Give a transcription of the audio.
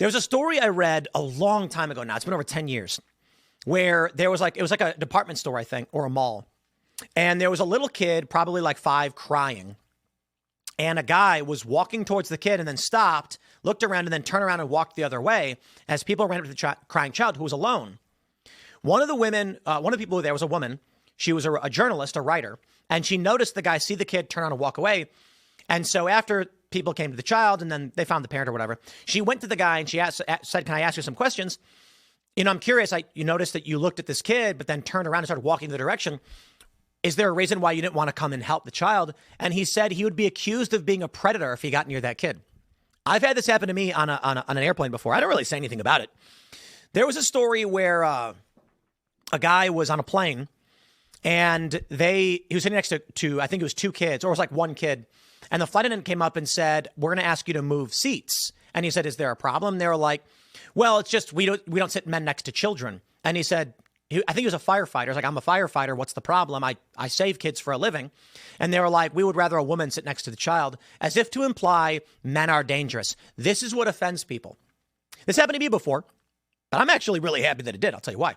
There's a story I read a long time ago now. It's been over 10 years where there was it was like a department store, I think, or a mall. And there was a little kid, probably like 5, crying. And a guy was walking towards the kid and then stopped, looked around, and then turned around and walked the other way as people ran up to the crying child who was alone. One of the people who were there was a woman. She was a journalist, a writer, and she noticed the guy see the kid, turn around and walk away. And so after people came to the child and then they found the parent or whatever, she went to the guy and she said, "Can I ask you some questions? I'm curious. You noticed that you looked at this kid, but then turned around and started walking the direction. Is there a reason why you didn't want to come and help the child?" And he said he would be accused of being a predator if he got near that kid. I've had this happen to me on an airplane before. I don't really say anything about it. There was a story where a guy was on a plane and he was sitting next to I think it was 2 kids, or it was like 1 kid. And the flight attendant came up and said, "We're going to ask you to move seats." And he said, "Is there a problem?" They were like, "Well, it's just we don't sit men next to children." And he said, I think he was a firefighter. He was like, "I'm a firefighter. What's the problem? I save kids for a living." And they were like, "We would rather a woman sit next to the child," as if to imply men are dangerous. This is what offends people. This happened to me before, but I'm actually really happy that it did. I'll tell you why.